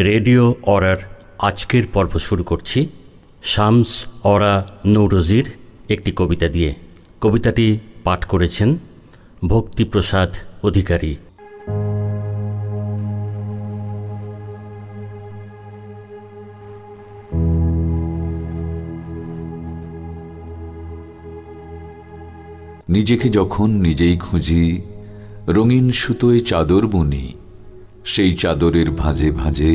Radio অরার আজকের পর্ব শুরু করছি শামস অরা নৌরোজির একটি কবিতা দিয়ে। কবিতাটি পাঠ করেছেন ভক্তিপ্রসাদ অধিকারী। নিজেকে যখন নিজেই খুঁজি, রঙিন সুতোয় চাদর বুনি, সেই চাদরের ভাঁজে ভাঁজে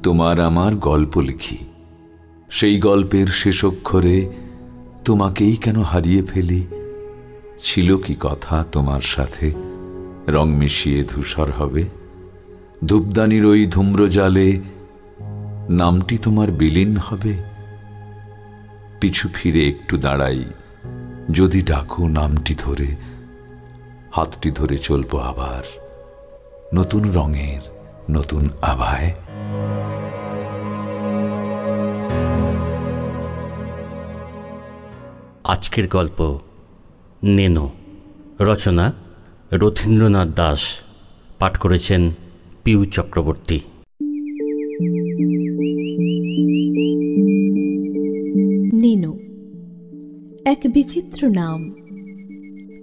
তোমার আমার গল্প লিখি। সেই গল্পের শেষ অক্ষরে তোমাকেই কেন হারিয়ে ফেলি? ছিল কি কথা তোমার সাথে, রং মিশিয়ে ধূসর হবে? ধূপদানির ওই ধূম্রজালে নামটি তোমার বিলীন হবে। পিছু ফিরে একটু দাঁড়াই, যদি ডাকো নামটি ধরে, হাতটি ধরে চলবো আবার নতুন রঙের নতুন আভায়। আজকের গল্প নেনো, রচনা রথীন্দ্রনাথ দাস, পাঠ করেছেন পিউ চক্রবর্তী। নেনো এক বিচিত্র নাম।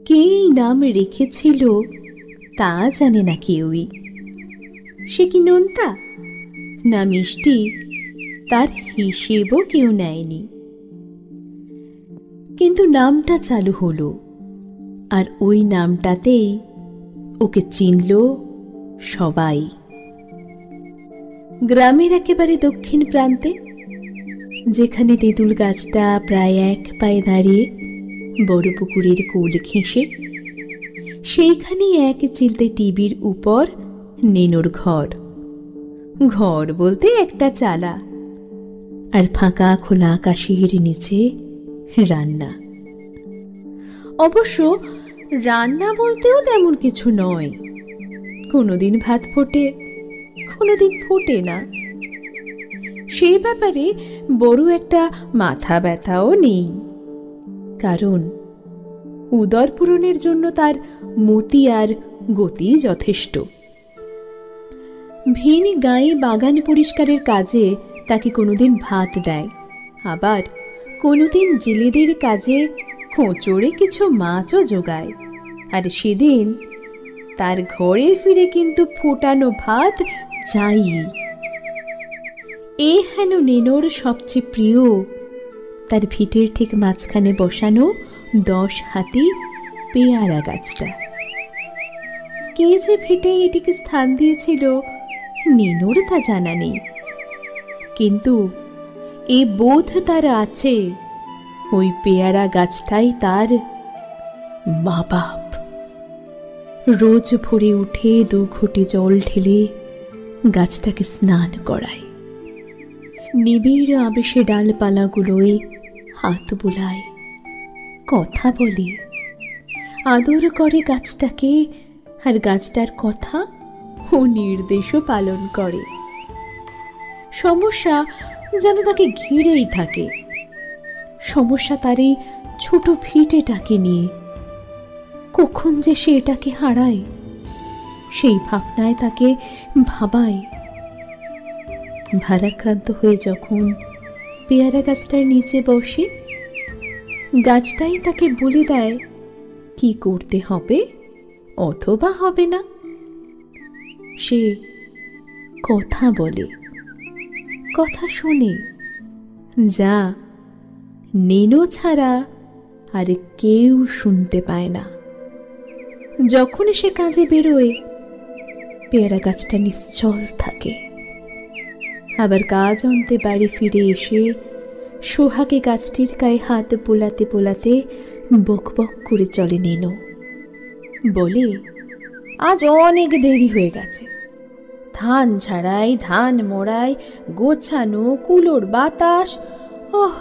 কে এই নাম রেখেছিল তা জানে না কেউই। সে কি নোনতা না মিষ্টি, তার হিসেবও কেউ নেয়নি। কিন্তু নামটা চালু হলো, আর ওই নামটাতেই ওকে চিনল সবাই। গ্রামের একেবারে দক্ষিণ প্রান্তে, যেখানে তেঁতুল গাছটা প্রায় এক পায়ে দাঁড়িয়ে বড় পুকুরের কোল ঘেঁষে, সেইখানেই এক চিলতে টিভির উপর নেনোর ঘর। ঘর বলতে একটা চালা, আর ফাঁকা খোলা আকাশের নিচে রান্না। অবশ্য রান্না বলতেও তেমন কিছু নয়। কোনোদিন ভাত ফোটে, কোনোদিন ফোটে না। সেই ব্যাপারে বড় একটা মাথা ব্যথাও নেই, কারণ উদর পূরণের জন্য তার মতি আর গতি যথেষ্ট। ভিন গায়ে বাগান পরিষ্কারের কাজে তাকে কোনোদিন ভাত দেয়, আবার কোনোদিন জেলেদের কাজে খোঁচড়ে কিছু মাছও জোগায়। আর সেদিন তার ঘরে ফিরে কিন্তু ফোটানো ভাত চাই। এ হেন নেনোর সবচেয়ে প্রিয় তার ভিটের ঠিক মাঝখানে বসানো 10 হাতি পেয়ারা গাছটা। কে যে ভিটে এটিকে স্থান দিয়েছিল নেনোর তা জানা নেই, কিন্তু এ বোধ তার আছে ওই পেয়ারা গাছটাই তার মা বাপ। রোজ ভোরে উঠে 2 ঘটি জল ঢেলে গাছটাকে স্নান করায়, নিবিড় আবেশে ডালপালাগুলোয় হাত বোলায়, কথা বলে, আদর করে গাছটাকে, আর গাছটার কথা ও নির্দেশও পালন করে। সমস্যা যেন তাকে ঘিরেই থাকে। সমস্যা তার এই ছোট ভিটেটাকে নিয়ে। কখন যে সে এটাকে হারায়, সেই ভাবনায় তাকে ভাবায়। ভারাক্রান্ত হয়ে যখন পেয়ারা গাছটার নিচে বসে, গাছটাই তাকে বলে দেয় কি করতে হবে অথবা হবে না। সে কথা বলে, কথা শোনে, যা নেনো ছাড়া আর কেউ শুনতে পায় না। যখন সে কাজে বেরোয়, পেয়ারা গাছটা নিশ্চল থাকে। আবার কাজ অন্তে বাড়ি ফিরে এসে সোহাগে গাছটির গায়ে হাত বোলাতে বোলাতে বক বক করে চলে নেনো। বলে, আজ অনেক দেরি হয়ে গেছে। ধান ঝাড়াই, ধান মোড়াই, গোছানো, কুলোর বাতাস। ওহ!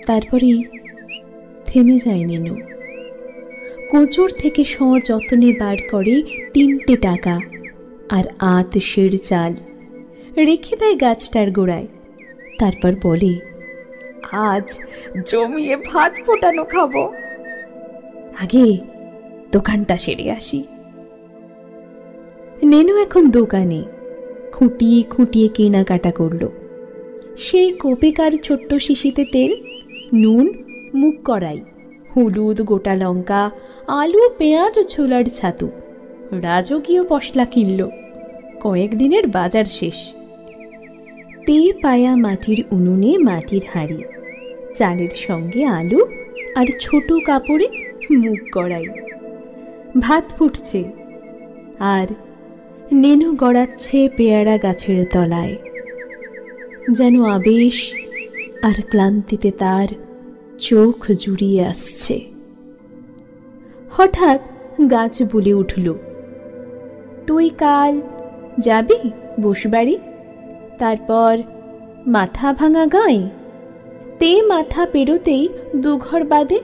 তারপরে থেমে যায় নেনো। কোচর থেকে সযত্নে বার করে 3টে টাকা আর 8 সের চাল, রেখে দেয় গাছটার গোড়ায়। তারপর বলে, আজ জমিয়ে ভাত ফোটানো খাবো, আগে দোকানটা সেরে আসি। নেনো এখন দোকানে খুঁটিয়ে খুঁটিয়ে কেনাকাটা করল। সেই কোপেকার ছোট্ট শিশিতে তেল, নুন, মুগ কড়াই, হলুদ, গোটা লঙ্কা, আলু, পেঁয়াজ, ছোলার ছাতু, রাজকীয় মশলা কিনল। কয়েকদিনের বাজার শেষ। তে পায়া মাটির উনুনে মাটির হাঁড়ি, চালের সঙ্গে আলু আর ছোট কাপড়ে মুগ কড়াই, ভাত ফুটছে আর নেনু গড়াচ্ছে পেয়ারা গাছের তলায়। যেন আবেশ আর ক্লান্তিতে তার চোখ জুড়িয়ে আসছে। হঠাৎ গাছ বলে উঠল, তুই কাল যাবি বসবাড়ি, তারপর মাথা ভাঙা গাঁয়ে? তে মাথা পেরোতেই দুঘর বাদে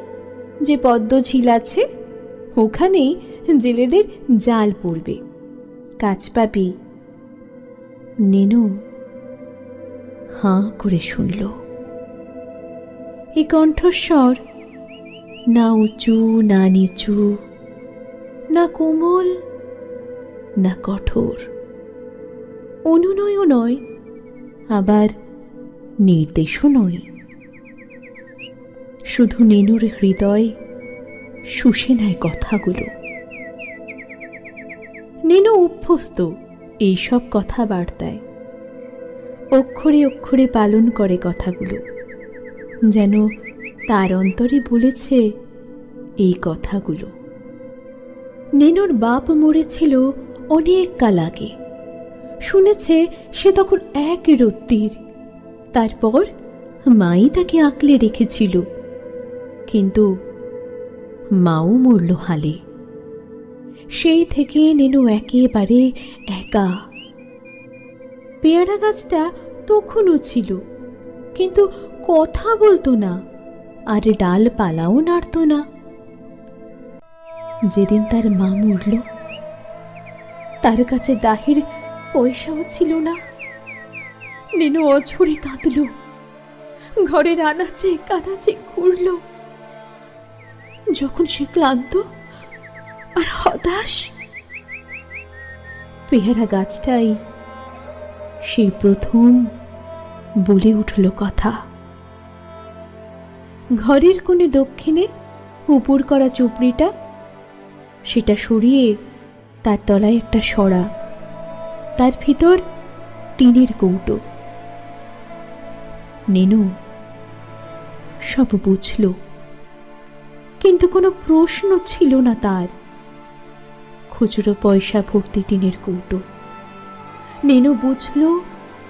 যে পদ্ম ঝিল আছে, ওখানেই জেলেদের জাল পড়বে, কাজ পাবি। নেনু হাঁ করে শুনল। এই কণ্ঠস্বর না উঁচু না নিচু, না কোমল না কঠোর, অনুনয়ও নয়, আবার নির্দেশও নয়। শুধু নেনুর হৃদয় শুষে নেয় কথাগুলো। নেনু অভ্যস্ত এইসব কথাবার্তায়, অক্ষরে অক্ষরে পালন করে কথাগুলো, যেন তার অন্তরে বলেছে এই কথাগুলো। নেনুর বাপ মরেছিল অনেক কাল আগে, শুনেছে সে তখন এক রত্তির। তারপর মাই তাকে আঁকলে রেখেছিল, কিন্তু মাও মরল হালে। সেই থেকে নেনু একেবারে একা। পেয়ারা গাছটা তখনও ছিল, কিন্তু কথা বলতো না আর ডালপালাও নাড়ত না। যেদিন তার মা মরল, তার কাছে দাহের পয়সাও ছিল না। নেনু অঝরে কাঁদল, ঘরের আনাচে কানাচে ঘুরল। যখন সে ক্লান্ত আর হতাশ, পেয়ারা গাছটাই সেই প্রথম বলে উঠল কথা। ঘরের কোণে দক্ষিণে উপর করা চুপড়িটা, সেটা সরিয়ে তার তলায় একটা সরা, তার ভিতর টিনের কৌটো। নেনু সব বুঝল, কিন্তু কোনো প্রশ্ন ছিল না তার। খুচরো পয়সা ভর্তি টিনের কৌটো। নেনু বুঝল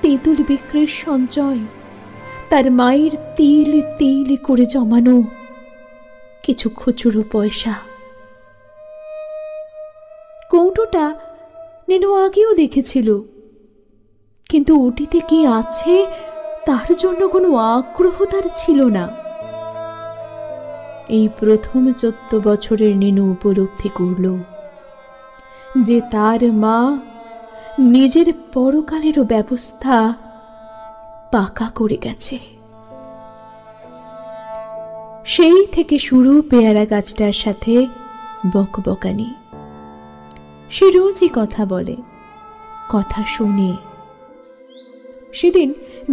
তেঁতুল বিক্রির সঞ্চয়, তার মায়ের তিল তিল করে জমানো কিছু খুচরো পয়সা। কৌটোটা নেনু আগেও দেখেছিল, কিন্তু ওটিতে কি আছে তার জন্য কোনো আগ্রহ তার ছিল না। এই প্রথম 14 বছরের নেনু উপলব্ধি করল যে তার মা নিজের পরকালেরও ব্যবস্থা পাকা করে গেছে। সেই থেকে শুরু পেয়ারা গাছটার সাথে বকবকানি। সে রোজই কথা বলে, কথা শুনে। সেদিন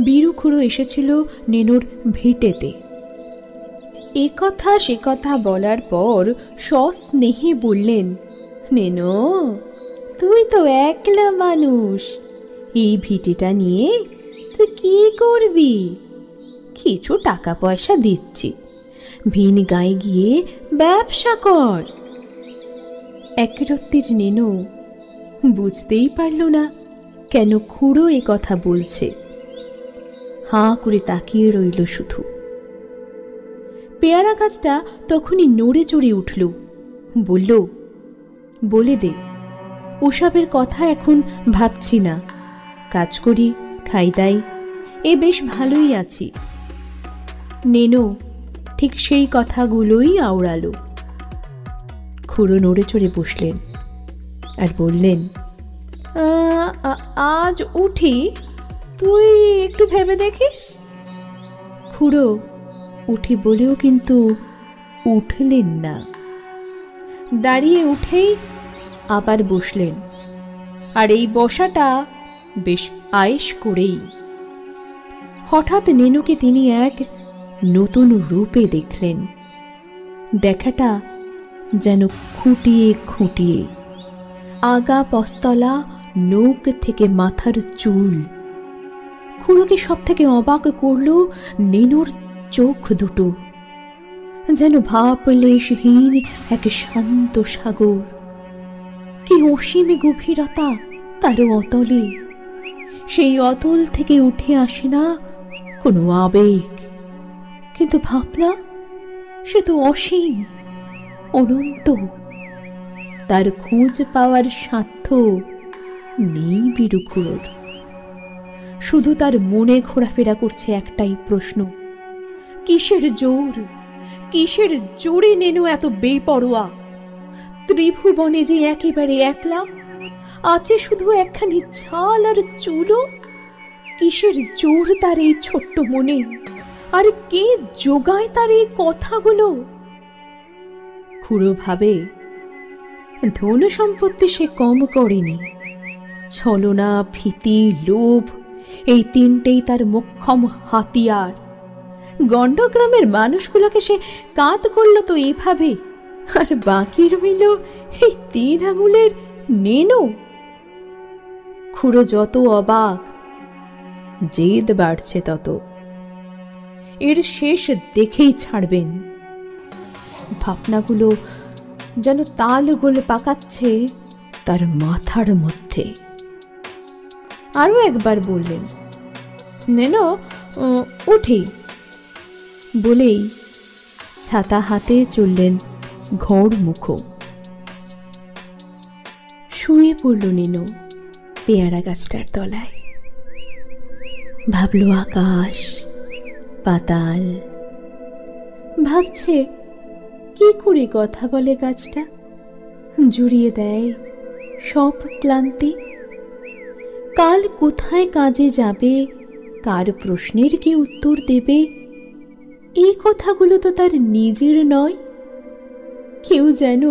বীরু-খুড়ো এসেছিল নেনুর ভিটেতে। এ কথা সে কথা বলার পর সস্নেহে বললেন, নেনু, তুই তো একলা মানুষ, এই ভিটেটা নিয়ে তুই কি করবি? কিছু টাকা পয়সা দিচ্ছি, ভিন গায়ে গিয়ে ব্যবসা কর। একরত্তির নেনু বুঝতেই পারল না কেন খুড়ো এ কথা বলছে। হাঁ করে তাকিয়ে রইল শুধু। পেয়ারা গাছটা তখনই নড়ে চড়ে উঠল, বলল, বলে দে, ওসবের কথা এখন ভাবছি না, কাজ করি, খাই দাই, এ বেশ ভালোই আছি। নেনু ঠিক সেই কথাগুলোই আওড়ালো। খুড়ো নড়ে চড়ে বসলেন আর বললেন, আজ উঠি, তুই একটু ভেবে দেখিস। খুড়ো উঠি বলেও কিন্তু উঠলেন না। দাঁড়িয়ে উঠেই আবার বসলেন, আর এই বসাটা বেশ আয়েশ করেই। হঠাৎ নেনুকে তিনি এক নতুন রূপে দেখলেন। দেখাটা যেন খুঁটিয়ে খুঁটিয়ে, আগা পস্তলা, নখ থেকে মাথার চুল। খুড়োকে সব থেকে অবাক করল নেনুর চোখ দুটো, যেন ভাবলেশহীন এক শান্ত সাগর। কি অসীম গভীরতা তার অতলে! সেই অতল থেকে উঠে আসে না কোনো আবেগ, কিন্তু ভাবনা সে তো অসীম, অনন্ত। তার খোঁজ পাওয়ার সাধ্য নেই বীরুখুড়োর। শুধু তার মনে ঘোরাফেরা করছে একটাই প্রশ্ন, কিসের জোর, কিসের জোরে নেনু এত বেপরোয়া? ত্রিভুবনে যে একেবারে একলা, আছে শুধু একখানি ছাল আর চুলো। কিসের জোর তার এই ছোট্ট মনে, আর কে যোগায় তার এই কথাগুলো? খুড়ো ভাবে, ধন সম্পত্তি সে কম করেনি। ছলনা, ভীতি, লোভ, এই তিনটেই তার মোক্ষম হাতিয়ার। গণ্ডগ্রামের মানুষগুলোকে সে কাঁদ করল তো এভাবে, আর বাকি রইল এই 3 আঙুলের নেনু। খুড়ো যত অবাক, জেদ বাড়ছে তত। এর শেষ দেখেই ছাড়বেন। ভাবনাগুলো যেন তাল গোল পাকাচ্ছে তার মাথার মধ্যে। আরো একবার বললেন, নেনো উঠি। বলেই ছাতা হাতে চললেন ঘোড় মুখো। শুয়ে পড়ল নেনো পেয়ারা গাছটার তলায়। ভাবল আকাশ, পাতাল। ভাবছে কি করে কথা বলে গাছটা, জুড়িয়ে দেয় সব ক্লান্তি। কাল কোথায় কাজে যাবে, কার প্রশ্নের কি উত্তর দেবে, এই কথাগুলো তো তার নিজের নয়। কেউ যেন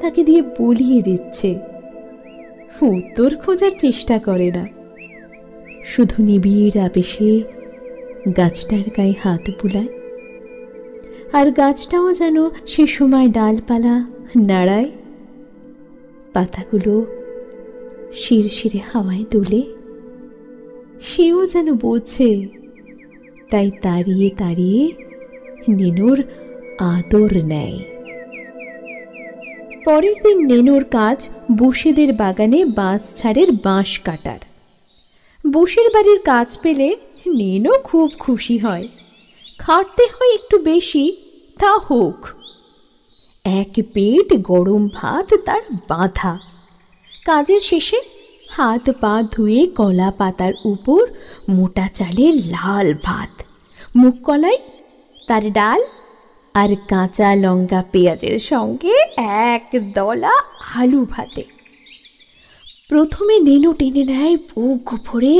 তাকে দিয়ে বলিয়ে দিচ্ছে। উত্তর খোঁজার চেষ্টা করে না, শুধু নিবিড় আবেশে গাছটার গায়ে হাত বুলায়। আর গাছটাও যেন সে সময় ডালপালা নাড়ায়, পাতাগুলো শিরশিরে হাওয়ায় দুলে। সেও যেন বোঝে, তাই তাড়িয়ে তাড়িয়ে নেনুর আদর নেয়। পরের দিন নেনুর কাজ বসেদের বাগানে বাঁশ ছাড়ের বাঁশ কাটার। বসের বাড়ির কাজ পেলে নেনু খুব খুশি হয়। খাটতে হয় একটু বেশি, তা হোক। এক পেট গরম ভাত তার বাঁধা। কাজের শেষে হাত পা ধুয়ে কলা পাতার উপর মোটা চালের লাল ভাত, মুগ কলাই, তার ডাল আর কাঁচা লঙ্কা পেঁয়াজের সঙ্গে এক দলা আলু ভাতে। প্রথমে নেনু টেনে নেয় বুক ভরে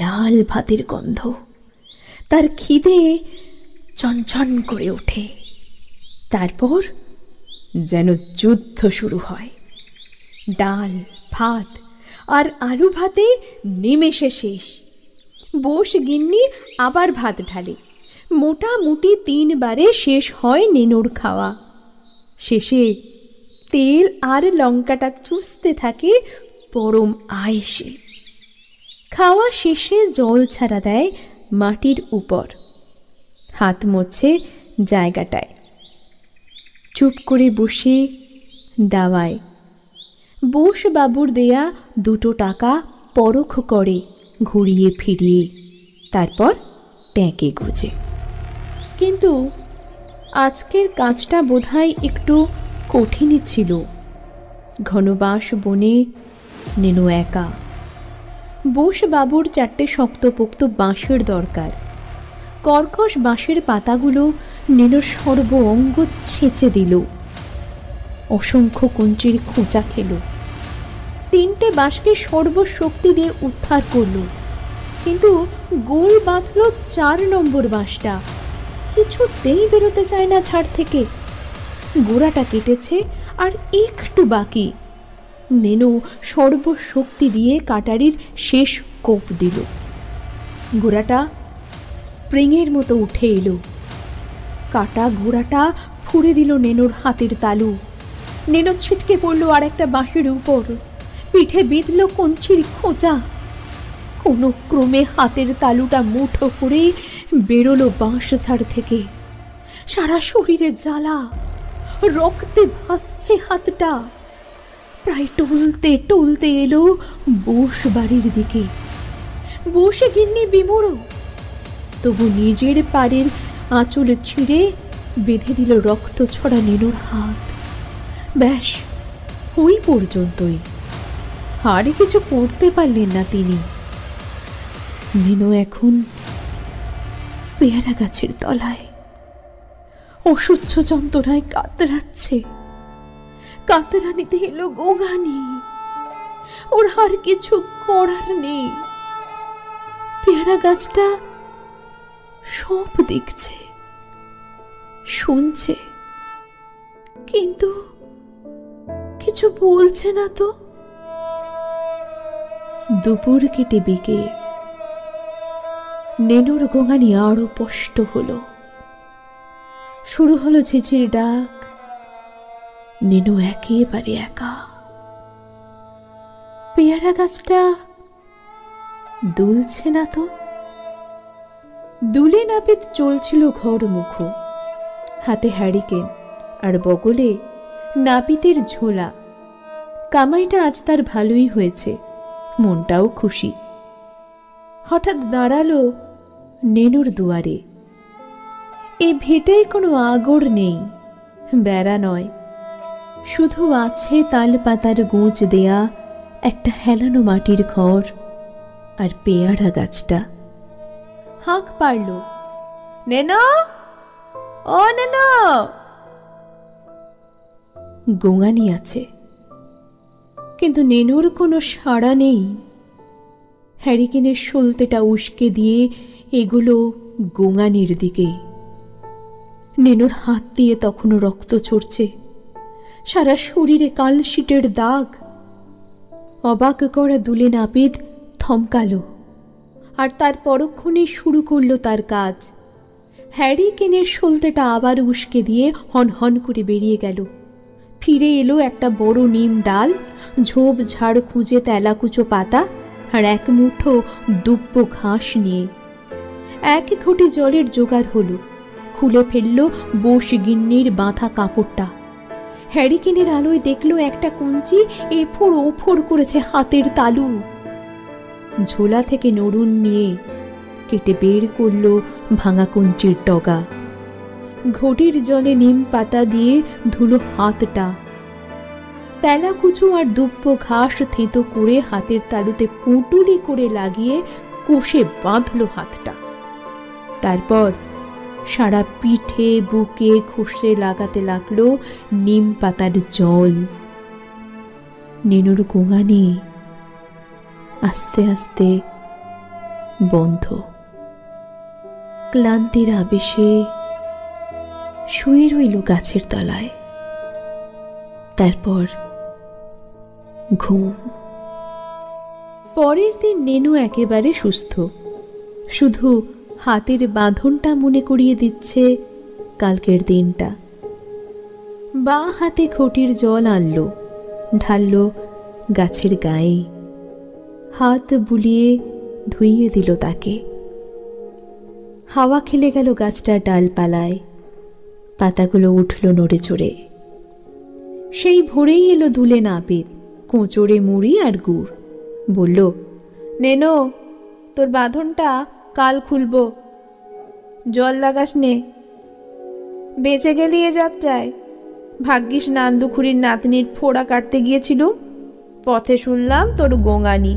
লাল ভাতের গন্ধ। তার খিদে চনচন করে ওঠে। তারপর যেন যুদ্ধ শুরু হয়। ডাল, ভাত আর আলু ভাতে নিমেষে শেষ। বোস গিন্নি আবার ভাত ঢালে। মোটামুটি 3 বারে শেষ হয় নেনুর খাওয়া। শেষে তেল আর লঙ্কাটা চুষতে থাকে পরম আয়েশে। খাওয়া শেষে জল ছাড়া দেয় মাটির উপর, হাত মোছে জায়গাটায়। চুপ করে বসে দাওয়ায় বোস বাবুর দেয়া 2 টাকা পরখ করে ঘুরিয়ে ফিরিয়ে, তারপর প্যাঁকে গুজে। কিন্তু আজকের কাজটা বোধহয় একটু কঠিনই ছিল। ঘনবাস বনে নেনু একা। বোস বাবুর 4টে শক্তপোক্ত বাঁশের দরকার। কর্কশ বাঁশের পাতাগুলো নেনুর সর্ব অঙ্গ ছেঁচে দিল। অসংখ্য কঞ্চির খোঁচা খেল। 3টে বাঁশকে সর্বশক্তি দিয়ে উদ্ধার করল, কিন্তু গোল বাঁধল 4 নম্বর বাঁশটা। কিছুতেই বেরোতে চায় না ছাড় থেকে। গোড়াটা কেটেছে আর একটু বাকি। নেনু সর্বশক্তি দিয়ে কাটারির শেষ কোপ দিল। ঘোড়াটা স্প্রিংয়ের মতো উঠে এলো। কাটা ঘোড়াটা ফুঁড়ে দিল নেনুর হাতের তালু। নেনু ছিটকে পড়ল আর একটা বাঁশের উপর। পিঠে বিঁধল কঞ্চির খোঁচা। কোনো ক্রমে হাতের তালুটা মুঠো করে বেরোলো বাঁশ ঝাড় থেকে। সারা শরীরে জ্বালা, রক্তে ভাসছে হাতটা। প্রায় টলতে টলতে এলো বোস বাড়ির দিকে। বসে গিন্নি বিমোড়, তবু নিজের পাড়ের আঁচল ছিঁড়ে বেঁধে দিল রক্ত ছড়া নেনুর হাত। ব্যাস ওই পর্যন্তই, আর কিছু করতে পারলেন না তিনি। নেনু এখন পেয়ারা গাছের তলায় অসহ্য যন্ত্রণায় কাতরাচ্ছে। কাতরানিতে এলো গোঙানি। ওর আর কিছু করার নেই। পেয়ারা গাছটা সব দেখছে, শুনছে, কিন্তু কিছু বলছে না তো। দুপুর কেটে বিকেল। নেনুর গোঙানি আরো স্পষ্ট হলো। শুরু হলো ঝিঝির ডাক। নেনু একেবারে একা। পেয়ারা গাছটা দুলছে না তো। দুলে নাপিত চলছিল ঘর মুখো, হাতে হ্যারিকেন আর বগলে নাপিতের ঝোলা। কামাইটা আজ তার ভালোই হয়েছে, মনটাও খুশি। হঠাৎ দাঁড়ালো নেনুর দুয়ারে। এ ভিটেই কোনো আগড় নেই, বেড়া নয়, শুধু আছে তাল পাতার গোঁজ দেয়া একটা হেলানো মাটির ঘর আর পেয়ারা গাছটা। হাঁক পারল, নেনো, ও নেনো। গোঙানি আছে, কিন্তু নেনুর কোনো সাড়া নেই। হ্যারিকেনের সলতেটা উস্কে দিয়ে এগুলো গোঙানির দিকে। নেনুর হাত দিয়ে তখনও রক্ত ঝরছে, সারা শরীরে কালশিটের দাগ। অবাক করা দুলে নাপিত থমকালো, আর তার পরক্ষণেই শুরু করলো তার কাজ। হ্যারিকেনের সলতেটা আবার উস্কে দিয়ে হন হন করে বেরিয়ে গেল। ফিরে এলো একটা বড় নিম ডাল, ঝোপ ঝাড় খুঁজে তেলাকুচো পাতা আর এক মুঠো দুব্ব ঘাস নিয়ে। এক ঘটি জলের জোগাড় হলো। খুলে ফেলল বোস গিন্নির বাঁধা কাপড়টা। হ্যারিকেনের আলোয় দেখলো একটা কঞ্চি এফোড় ওফোড় করেছে হাতের তালু। ঝোলা থেকে নড়ুন নিয়ে কেটে বের করলো ভাঙা কঞ্চির ডগা। ঘটির জলে নিম পাতা দিয়ে ধুলো হাতটা। তেলাকুচু আর দুব্ব ঘাস থেঁতো করে হাতের তালুতে পুঁটুলি করে লাগিয়ে কষে বাঁধলো হাতটা। তারপর সারা পিঠে বুকে ঘষে লাগাতে লাগলো নিম পাতার জল। নেনুর গোঙানি আস্তে আস্তে বন্ধ। ক্লান্তির আবেশে শুয়ে রইল গাছের তলায়। তারপর ঘুম। পরের দিন নেনু একেবারে সুস্থ, শুধু হাতের বাঁধনটা মনে করিয়ে দিচ্ছে কালকের দিনটা। বাঁ হাতে ঘটির জল আনলো, ঢাললো গাছের গায়ে, হাত বুলিয়ে ধুইয়ে দিল তাকে। হাওয়া খেলে গেল গাছটার ডালপালায়, পাতাগুলো উঠল নড়ে চড়ে। সেই ভোরেই এলো দুলে নাপিত, কোঁচড়ে মুড়ি আর গুড়। বলল, নেনো, তোর বাঁধনটা কাল খুলব, জল লাগাস নে। বেঁচে গেলি এ যাত্রায়। ভাগ্যিস নান্দুখুরির নাতনির ফোড়া কাটতে গিয়েছিল, পথে শুনলাম তোর গোঙানি।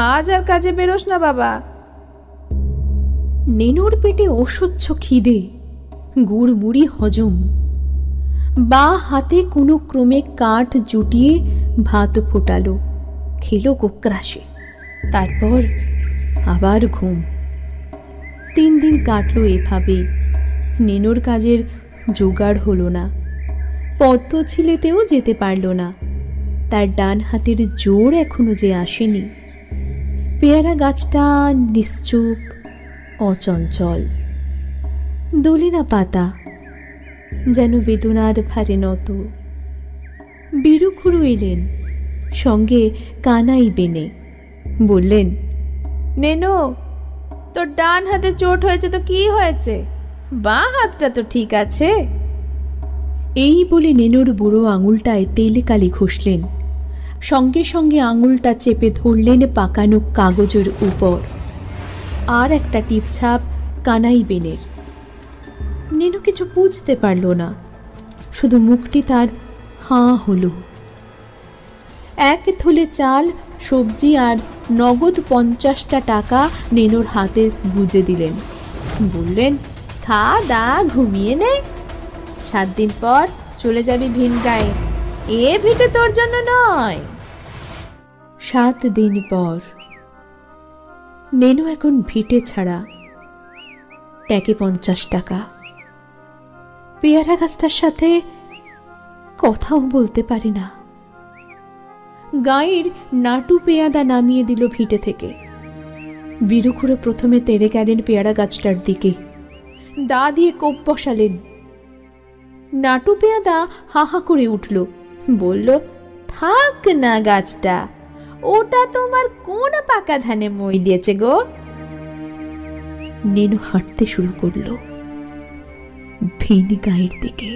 আজ আর কাজে বেরোস না বাবা। নেনুর পেটে অসহ্য খিদে, গুড় মুড়ি হজম। বাঁ হাতে কোনো ক্রমে কাঠ জুটিয়ে ভাত ফোটালো, খেলো কোকরাসে। তারপর আবার ঘুম। 3 দিন কাটলো এভাবেই। নেনুর কাজের জোগাড় হলো না, পদ্ম ছিলেতেও যেতে পারল না। তার ডান হাতের জোর এখনো যে আসেনি। পেয়ারা গাছটা নিশ্চুপ, অচঞ্চল, দোলে না পাতা, যেন বেদনার ভারে নত। বীরুখুড়ো এলেন, সঙ্গে কানাই বেনে। বললেন, নেনো, তোর ডান হাতে চোট হয়েছে তো কি হয়েছে? বাঁ হাতটা তো ঠিক আছে। এই বলে নেনোর বুড়ো আঙুলটায় তেল কালি ঘষলেন, সঙ্গে সঙ্গে আঙুলটা চেপে ধরলেন পাকানো কাগজের উপর। আর একটা টিপছাপ কানাই বেনের। নেনো কিছু বুঝতে পারল না, শুধু মুখটি তার হাঁ হলো। এক থলে চাল, সবজি আর নগদ 50টা টাকা নেনোর হাতে গুজে দিলেন। বললেন, খা দা, ঘুমিয়ে নে, 7 দিন পর চলে যাবি ভিন গায়ে, এ ভিটে তোর জন্য নয়। 7 দিন পর। নেনো এখন ভিটে ছাড়া, ট্যাকে 50 টাকা। পেয়ারা গাছটার সাথে কথাও বলতে পারি না। গায়ের নাটু পেয়াদা নামিয়ে দিল ভিটে থেকে। বীরুখুড়ো প্রথমে তেড়ে গেলেন পেয়ারা গাছটার দিকে, দা দিয়ে কোপ বসালেন। নাটু পেয়াদা হা হা করে উঠল, বলল, থাক না গাছটা, ওটা তোমার কোন পাকা ধানে মই দিয়েছে গো? নেনু হাঁটতে শুরু করল ভিন গায়ের দিকে।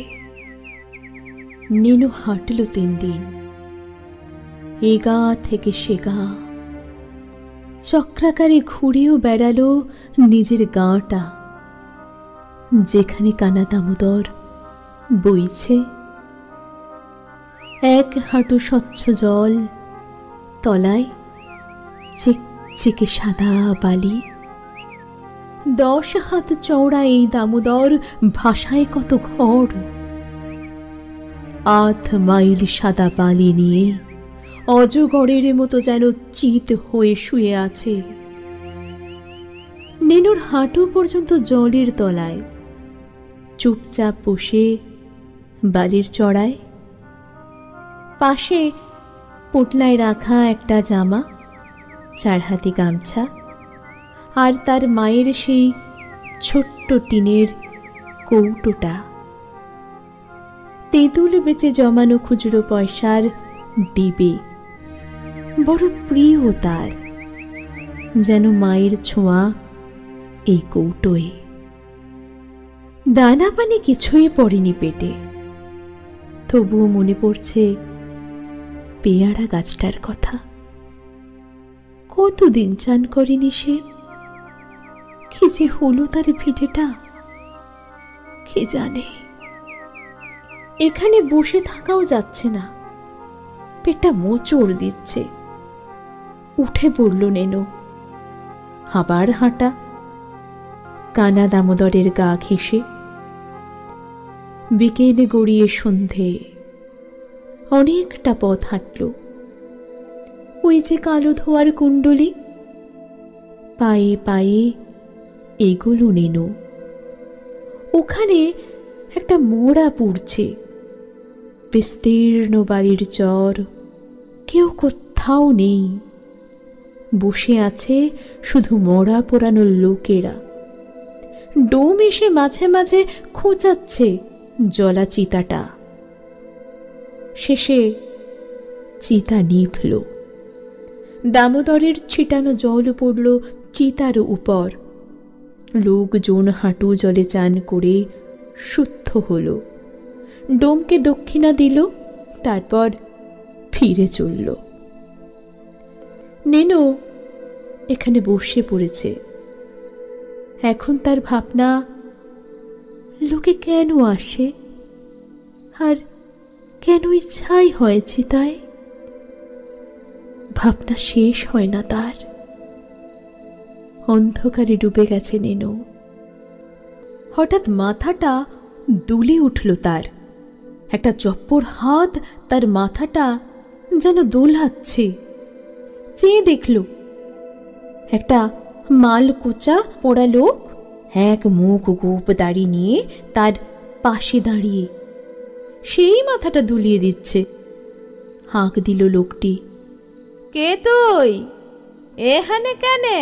নেনু হাঁটল 3 দিন, এগা থেকে সেগা, চক্রাকারে ঘুরেও বেড়ালো নিজের গাঁটা, যেখানে কানা দামোদর বইছে। 1 হাঁটু স্বচ্ছ জল, তলায় চিকচিকে সাদা বালি। 10 হাত চওড়া এই দামোদর, ভাষায় কত ঘর। 8 মাইল সাদা বালি নিয়ে অজগরের মতো যেন চিত হয়ে শুয়ে আছে। নেনুর হাঁটু পর্যন্ত জলের তলায়, চুপচাপ বসে বালির চড়ায়। পাশে পোটলায় রাখা একটা জামা, 4 হাতি গামছা, আর তার মায়ের সেই ছোট্ট টিনের কৌটোটা। তেঁতুল বেচে জমানো খুচরো পয়সার ডিবে, বড় প্রিয় তার, যেন মায়ের ছোঁয়া এই কৌটোয়। দানা পানি কিছুই পড়েনি পেটে, তবুও মনে পড়ছে পেয়ারা গাছটার কথা। কতদিন চান করেনি সে, কি যে হলো তার ভিটেটা কে জানে। এখানে বসে থাকাও যাচ্ছে না, পেটটা মোচড় দিচ্ছে। উঠে পড়ল নেনো, আবার হাঁটা, কানা দামোদরের গা ঘেঁষে। বিকেল গড়িয়ে সন্ধে, অনেকটা পথ হাঁটল। ওই যে কালো ধোয়ার কুণ্ডলি, পায়ে পায়ে এগোলো নেনো। ওখানে একটা মোড়া পুড়ছে, বিস্তীর্ণ বাড়ির চর, কেউ কোথাও নেই। বসে আছে শুধু মরা পোড়ানো লোকেরা। ডোম এসে মাঝে মাঝে খোঁচাচ্ছে জলা চিতাটা। শেষে চিতা নিভল। দামোদরের ছিটানো জল পড়ল চিতার উপর। লোকজন হাঁটু জলে চান করে শুদ্ধ হল। ডোমকে দক্ষিণা দিল, তারপর ফিরে চলল। নেনো এখানে বসে পড়েছে। এখন তার ভাবনা, লোকে কেন আসে আর কেন ইচ্ছাই হয় চিতায়। ভাবনা শেষ হয় না তার। অন্ধকারে ডুবে গেছে নেনো। হঠাৎ মাথাটা দুলে উঠল তার। একটা চপ্পর হাত তার মাথাটা যেন দোলাচ্ছে। চেয়ে দেখল, একটা মালকোচা পোড়া লোক, এক মুখ গোপ দাড়ি নিয়ে তার পাশে দাঁড়িয়ে, সেই মাথাটা দুলিয়ে দিচ্ছে। হাঁক দিল লোকটি। কে তুই? এখানে কেনে?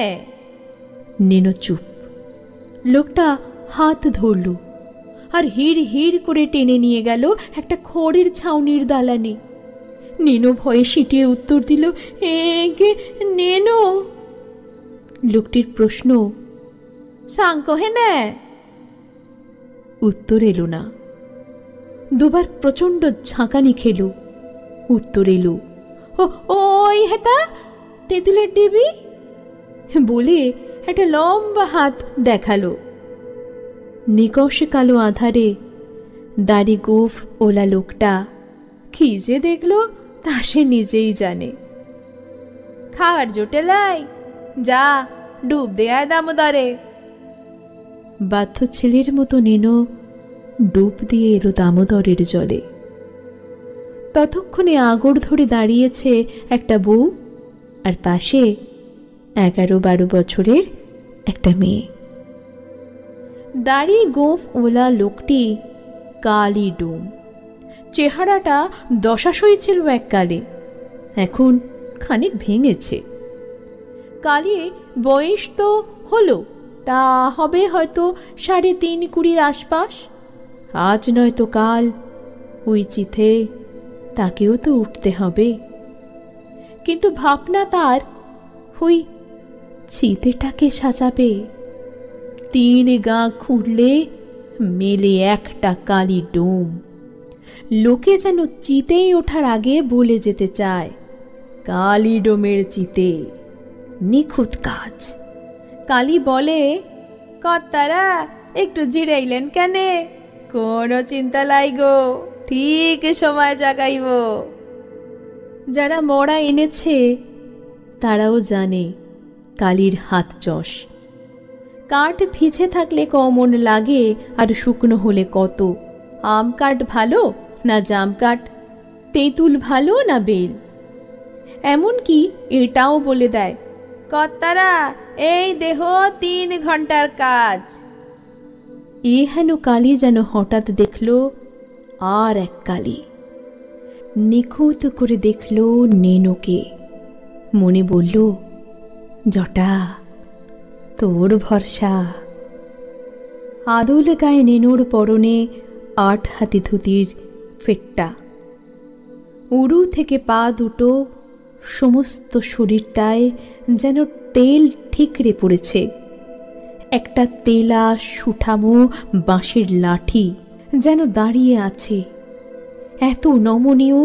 নেনো চুপ। লোকটা হাত ধরল আর হিড় হিড় করে টেনে নিয়ে গেল একটা খড়ের ছাউনির দালানে। নেনো ভয়ে সিটিয়ে উত্তর দিল, এগে নেনো। লোকটির প্রশ্ন, সাংকো হেনে? উত্তর এলো না। দুবার প্রচণ্ড ঝাঁকানি খেল, উত্তর এলো, ওই হেতা তেঁতুলের ডিবি বলে একটা লম্বা হাত দেখালো। নিকষ কালো আধারে দাড়ি গোঁফ ওলা লোকটা কি যে দেখলো তা সে নিজেই জানে। খাওয়ার জোটে লাই, যা ডুব দেয় দামোদরে। বাধ্য ছেলের মতো নেনো ডুব দিয়ে এলো দামোদরের জলে। ততক্ষণে আগড় ধরে দাঁড়িয়েছে একটা বউ, আর পাশে 11-12 বছরের একটা মেয়ে। দাড়ি গোঁফ ওলা লোকটি কালি ডুম। চেহারাটা দশাশই ছিল এককালে, এখন খানিক ভেঙেছে। কালি বয়স তো হলো, তা হবে হয়তো 3.5-4 আশপাশ। আজ নয়তো কাল ওই চিথে তাকেও তো উঠতে হবে। কিন্তু ভাবনা তার, ওই চিতেটাকে সাজাবে। 3 গা খুঁড়লে মেলে একটা কালি ডোম। লোকে যেন চিতেই ওঠার আগে বলে যেতে চায়, কালি ডোমের চিতে, নিখুঁত কাজ। কালি বলে, কর্তারা একটু জিরাইলেন কেনে? কোনো চিন্তা লাই গো, ঠিক সময় জাগাইব। যারা মরা এনেছে তারাও জানে কালির হাত যশ। কাঠ ভিজে থাকলে কমন লাগে, আর শুকনো হলে কত। আম কাঠ ভালো না জাম কাঠ, তেঁতুল ভালো না বেল। এমনকি এটাও বলে দেয়, কর্তারা এই দেহ 3 ঘন্টার কাজ। এ হেন কালি যেন হঠাৎ দেখল আর এক কালি। নিখুঁত করে দেখল নেনোকে। মনে বলল, জটা তোর ভরসা। আদল গায়ে নেনোর পরনে 8 হাতি ধুতির ফেট্টা। উড়ু থেকে পা দুটো সমস্ত শরীরটায় যেন তেল ঠিকরে পড়েছে। একটা তেলা সুঠামো বাঁশের লাঠি যেন দাঁড়িয়ে আছে, এত নমনীয়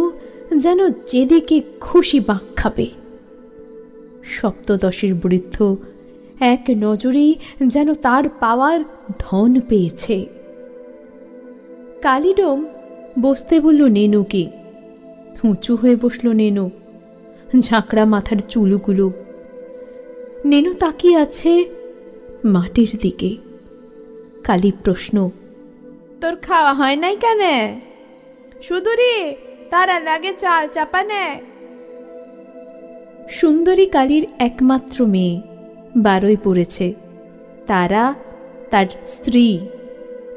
যেন যেদিকে খুশি বাঁক খাবে। সপ্তদশের বৃদ্ধ এক নজরেই যেন তার পাওয়ার ধন পেয়েছে। কালিডোম বসতে বলল নেনুকে। উঁচু হয়ে বসল নেনু, ঝাঁকড়া মাথার চুলগুলো। নেনু তাকিয়ে আছে মাটির দিকে। কালি প্রশ্ন, তোর খাওয়া হয় নাই কেনে? সুন্দরী, তারা লাগে চাল চাপানে। সুন্দরী কালির একমাত্র মেয়ে, 12য় পড়েছে। তারা তার স্ত্রী।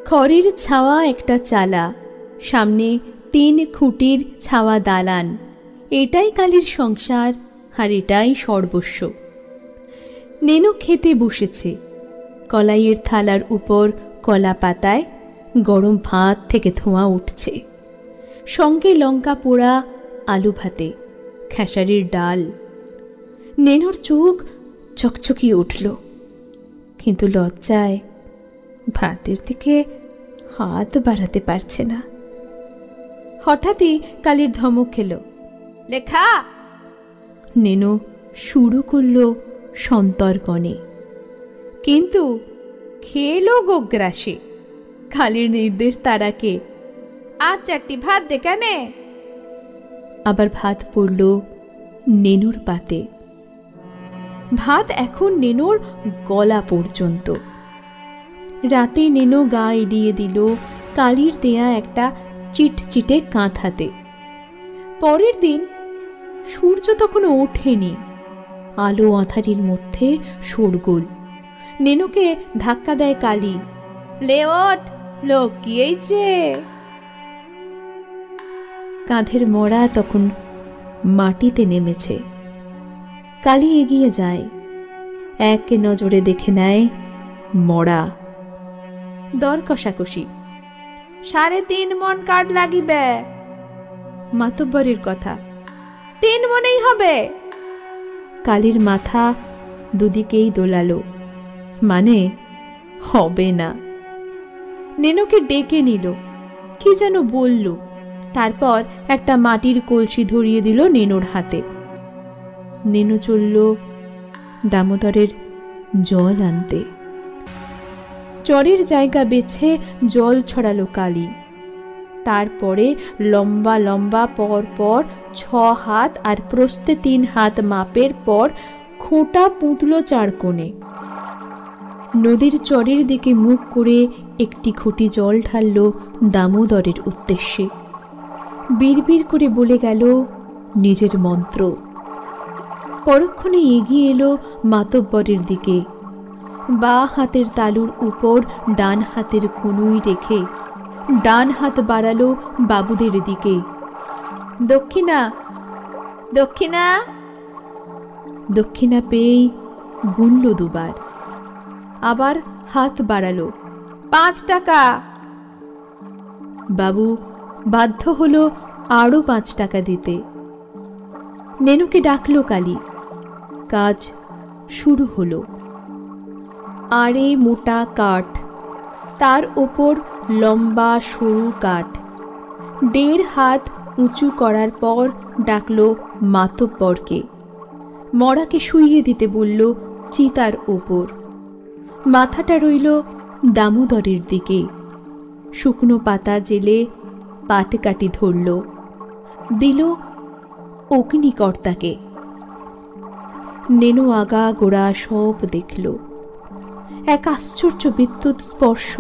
খড়ের ছাওয়া একটা চালা, সামনে 3 খুঁটির ছাওয়া দালান। এটাই কালির সংসার, আর এটাই সর্বস্ব। নেনু খেতে বসেছে। কলাইয়ের থালার উপর কলা পাতায় গরম ভাত থেকে ধোঁয়া উঠছে, সঙ্গে লঙ্কা পোড়া, আলু ভাতে, খেসারির ডাল। নেনুর চোখ চকচকিয়ে উঠল, কিন্তু লজ্জায় ভাতের দিকে হাত বাড়াতে পারছে না। হঠাৎই কালির ধমক খেল, লেখা। নেনু শুরু করল সন্তর্কণে, কিন্তু খেলো গোগ্রাসে। কালির নির্দেশ তারাকে, আর 4টি ভাত দে কেনে। আবার ভাত পড়ল নেনুর পাতে। ভাত এখন নেনুর গলা পর্যন্ত। রাতে নেনু গা এড়িয়ে দিল কালির দেয়া একটা চিটচিটে কাঁথাতে। পরের দিন সূর্য তখনও ওঠেনি, আলো আঁধারির মধ্যে শোরগোল। নেনুকে ধাক্কা দেয় কালি, লে ওঠ, লোক কি এইছে। কাঁধের মরা তখন মাটিতে নেমেছে। কালী এগিয়ে যায়, এক নজরে দেখে নেয় মরা। দর কষাকষি। 3.5 মণ কাঠ লাগিবে। মাতব্বরের কথা, 3 মণেই হবে। কালীর মাথা দুদিকেই দোলালো, মানে হবে না। নেনুকে ডেকে নিল, কি যেন বলল, তারপর একটা মাটির কলসি ধরিয়ে দিল নেনুর হাতে। নেনু চলল দামোদরের জল আনতে। চরের জায়গা বেছে জল ছড়ালো কালী। তারপরে লম্বা লম্বা পর পর 6 হাত আর প্রস্থে 3 হাত মাপের পর খোঁটা পুঁতল 4 কোণে। নদীর চরের দিকে মুখ করে একটি ঘটি জল ঢালল দামোদরের উদ্দেশ্যে। বিড়বিড় করে বলে গেল নিজের মন্ত্র। পরক্ষণে এগিয়ে এলো মাতব্বরের দিকে। বাঁ হাতের তালুর উপর ডান হাতের কনুই রেখে ডান হাত বাড়ালো বাবুদের দিকে। দক্ষিণা, দক্ষিণা। দক্ষিণা পেয়েই গুনল 2 বার, আবার হাত বাড়ালো। 5 টাকা। বাবু বাধ্য হলো আরো 5 টাকা দিতে। নেনুকে ডাকলো কালী। কাজ শুরু হলো। আড়ে মোটা কাঠ, তার ওপর লম্বা সরু কাঠ। 1.5 হাত উঁচু করার পর ডাকলো মাতব্বরকে। মরাকে শুইয়ে দিতে বলল চিতার ওপর। মাথাটা রইল দামোদরের দিকে। শুকনো পাতা জেলে পাটকাঠি ধরল, দিল অগ্নিকর্তাকে। নেনু আগা গোড়া সব দেখল। এক আশ্চর্য বিদ্যুৎ স্পর্শ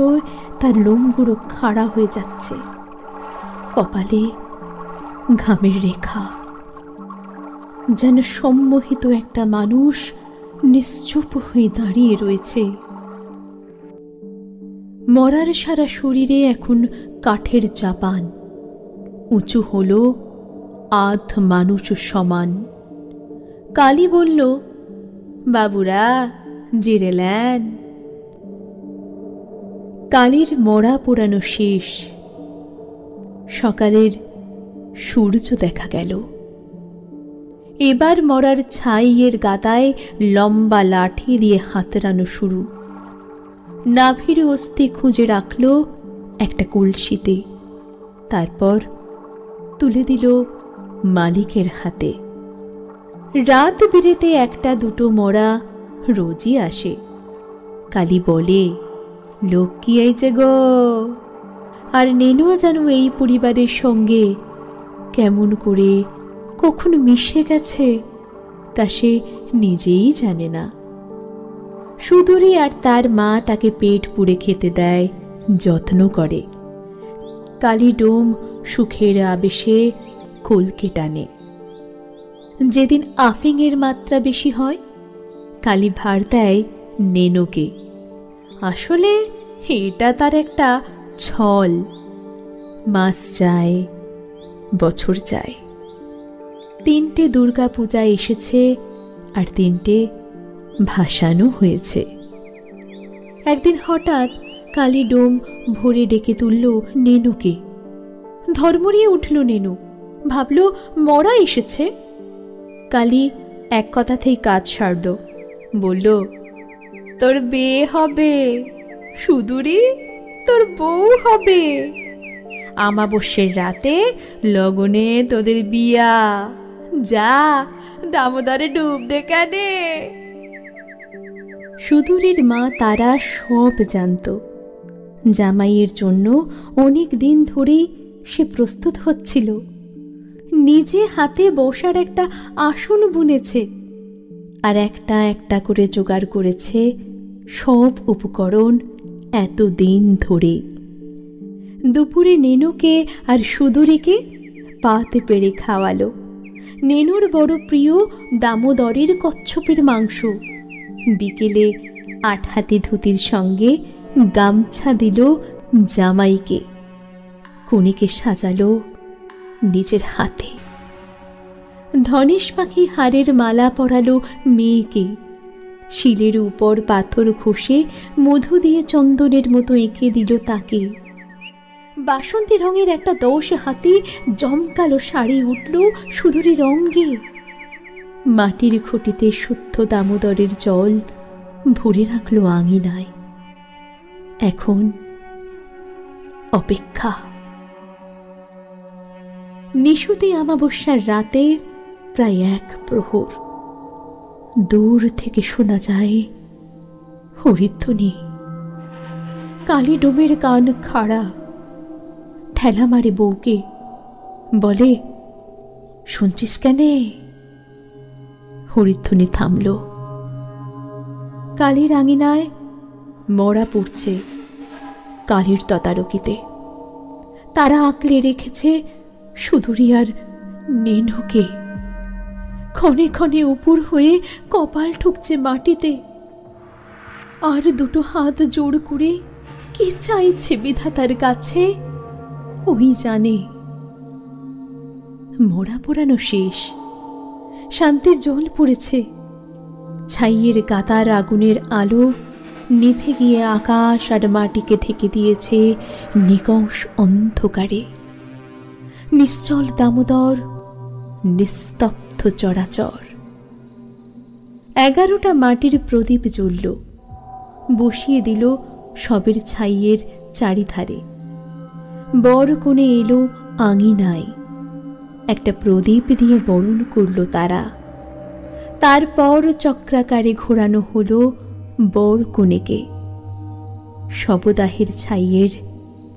তার লোমগুলো খাড়া হয়ে যাচ্ছে। কপালে ঘামের রেখা। যেন সম্মোহিত একটা মানুষ নিশ্চুপ হয়ে দাঁড়িয়ে রয়েছে। মরার সারা শরীরে এখন কাঠের চাপান। উঁচু হল আধ মানুষ সমান। কালী বলল, বাবুরা জিরে নেন। কালীর মরা পোড়ানো শেষ। সকালের সূর্য দেখা গেল। এবার মরার ছাইয়ের গাদায় লম্বা লাঠি দিয়ে হাতড়ানো শুরু। নাভির অস্থি খুঁজে রাখল একটা কলসিতে, তারপর তুলে দিল মালিকের হাতে। রাত বিরেতে 1-2 মরা রোজই আসে। কালী বলে, লক্ষ্মী আইছে গো। আর নেনুও যেন এই পরিবারের সঙ্গে কেমন করে কখন মিশে গেছে তা সে নিজেই জানে না। সুদূরী আর তার মা তাকে পেট পুড়ে খেতে দেয়, যত্ন করে। কালী ডোম সুখের আবেশে কলকে টানে। যেদিন আফিংয়ের মাত্রা বেশি হয়, কালী ভার দেয় নেনুকে। আসলে এটা তার একটা ছল। মাস যায়, বছর যায়। 3টে দুর্গা পূজা এসেছে আর 3টে ভাসানো হয়েছে। একদিন হঠাৎ কালী ডোম ভরে ডেকে তুলল নেনুকে। ধর্মরিয়ে উঠল নেনু, ভাবল মরা এসেছে। কালী এক কথাতেই কাজ সারল, বলল, তোর বিয়ে হবে সুদূরী, তোর বউ হবে। আমাবস্যের রাতে লগনে তোদের বিয়া। যা দামোদরে ডুব দেখানে। সুদূরীর মা তারা সব জানত। জামাইয়ের জন্য অনেক দিন ধরেই সে প্রস্তুত হচ্ছিল। নিজে হাতে বসার একটা আসন বুনেছে, আর একটা একটা করে জোগাড় করেছে সব উপকরণ এতদিন ধরে। দুপুরে নেনুকে আর সুদূরীকে পাতে পেড়ে খাওয়ালো। নেনুর বড় প্রিয় দামোদরের কচ্ছপের মাংস। বিকেলে 8 হাতি ধুতির সঙ্গে গামছা দিল জামাইকে। কনেকে সাজালো নিজের হাতে। ধনেশ পাখি হারের মালা পরালো মেয়েকে, শিলের উপর পাথর ঘষে মধু দিয়ে চন্দনের মতো এঁকে দিল তাকে। বাসন্তী রঙের একটা 10 হাতি জমকালো শাড়ি উঠল সুদূরের রঙ্গে। মাটির খুঁটিতে শুদ্ধ দামোদরের জল ভরে রাখলো আঙিনায়। এখন অপেক্ষা। নিশুতি অমাবস্যার রাতে প্রায় 1 প্রহর। দূর থেকে শোনা যায় হরিধ্বনি। কালী ডোমের কান খাড়া, ঠেলা মারে বউকে, বলে, শুনছিস কেনে? হরিধ্বনি থামল। কালীর আঙিনায় মরা পড়ছে কালীর তদারকিতে। তারা আঁকলে রেখেছে সুদূরী আর নেনুকে। ক্ষণে ক্ষণে উপর হয়ে কপাল ঠুকছে মাটিতে। আর 2 হাত জোড় করে কি চাইছে বিধাতার কাছে ওই জানে। মোড়া পোড়ানো শেষ, শান্তির জল পড়েছে। ছাইয়ের গাতার আগুনের আলো নিভে গিয়ে আকাশ আর মাটিকে ঢেকে দিয়েছে নিকষ অন্ধকারে। নিশ্চল দামোদর, নিস্তব্ধ চরাচর। 11টা মাটির প্রদীপ জ্বলল, বসিয়ে দিল সবের ছাইয়ের চারিধারে। বর কোণে এলো আঙিনায়, একটা প্রদীপ দিয়ে বরণ করল তারা। তারপর চক্রাকারে ঘোরানো হলো বর কনেকে শবদাহের ছাইয়ের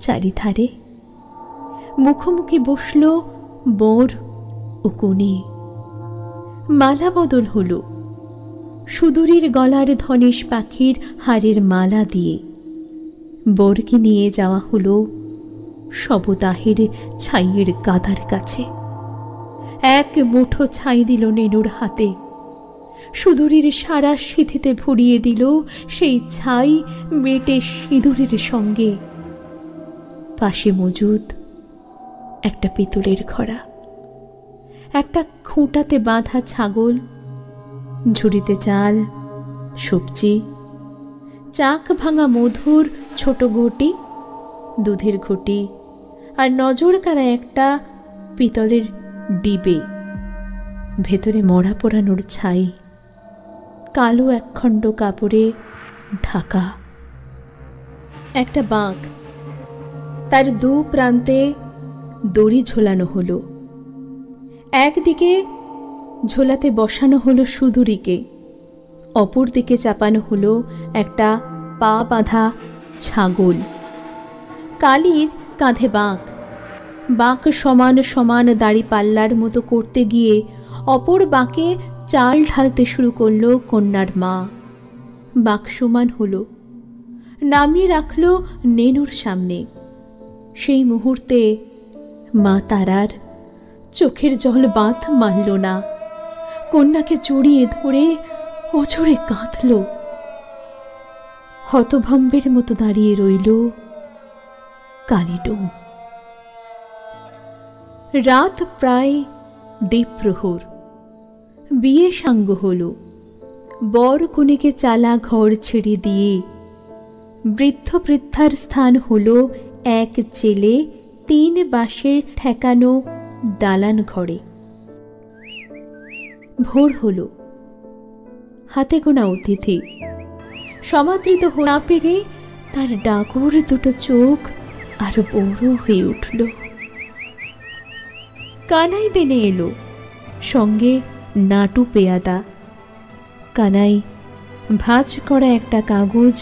চারিধারে। মুখোমুখি বসল বর ও কনে। মালা বদল হলো সুদূরের গলার ধনেশ পাখির হারের মালা দিয়ে। বরকে নিয়ে যাওয়া হলো শবদাহের ছাইয়ের গাদার কাছে। 1 মুঠো ছাই দিল নেনুর হাতে। সুদূরের সারা সিঁথিতে ভরিয়ে দিল সেই ছাই মেটে সিঁদুরের সঙ্গে। পাশে মজুদ একটা পিতলের ঘড়া, একটা খুঁটাতে বাঁধা ছাগল, ঝুড়িতে চাল, সবজি, চাক ভাঙা মধুর ছোট ঘটি, দুধের ঘটি, আর নজর কাড়া একটা পিতলের ডিবে। ভেতরে মরা পোড়ানোর ছাই, কালো একখণ্ড কাপড়ে ঢাকা। একটা বাঁক, তার 2 প্রান্তে দড়ি ঝোলানো হলো। একদিকে ঝোলাতে বসানো হলো সুদূরীকে, অপর দিকে চাপানো হলো একটা পা বাঁধা ছাগল। কালীর কাঁধে বাঁক, বাঁক সমান সমান দাড়ি পাল্লার মতো করতে গিয়ে অপর বাঁকে চাল ঢালতে শুরু করলো কন্যার মা। বাঁক সমান হলো, নামিয়ে রাখলো নেনুর সামনে। সেই মুহূর্তে মা তারার চোখের জল বাঁধ মানল না। কন্যাকে জড়িয়ে ধরে অঝরে কাঁদল। হতভম্বের মতো দাঁড়িয়ে রইল কালীডোম। রাত প্রায় 2 প্রহর। বিয়ে সাঙ্গ হলো। বর কনেকে চালা ঘর ছেড়ে দিয়ে বৃদ্ধ বৃদ্ধার স্থান হলো এক জেলে 3 বাঁশের ঠেকানো দালান ঘরে। ভোর হলো। হাতে গোনা অতিথি সমাদৃত না পেরে তার ডাগর 2 চোখ আরো বড় হয়ে উঠল। কানাই বেনে এলো, সঙ্গে নাটু পেয়াদা। কানাই ভাঁজ করা একটা কাগজ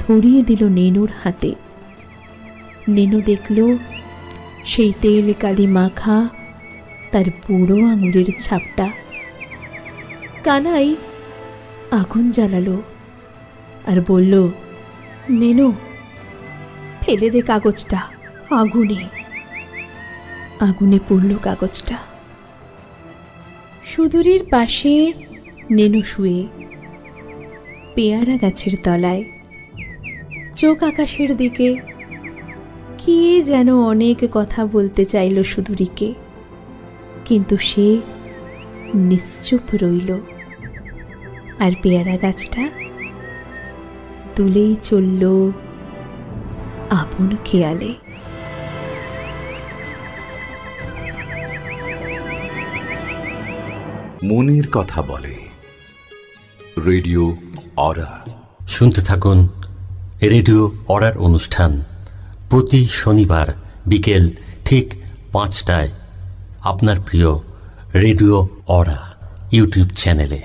ধরিয়ে দিল নেনুর হাতে। নেনু দেখল সেই তেল কালি মাখা তার বুড়ো আঙুলের ছাপটা। কানাই আগুন জ্বালালো আর বলল, নেনু, ফেলে দে কাগজটা আগুনে। আগুনে পড়ল কাগজটা। সুদূরের পাশে নেনু শুয়ে, পেয়ারা গাছের তলায়, চোখ আকাশের দিকে। কি যেন অনেক কথা বলতে চাইল সুদূরীকে, কিন্তু সে নিশ্চুপ রইল, আর পেয়ারা গাছটা তুলেই চলল আপন খেয়ালে। মনের কথা বলে রেডিও অরা। শুনতে থাকুন রেডিও অরার অনুষ্ঠান প্রতি শনিবার বিকেল ঠিক 5টায় আপনার প্রিয় রেডিও অরা ইউটিউব চ্যানেলে।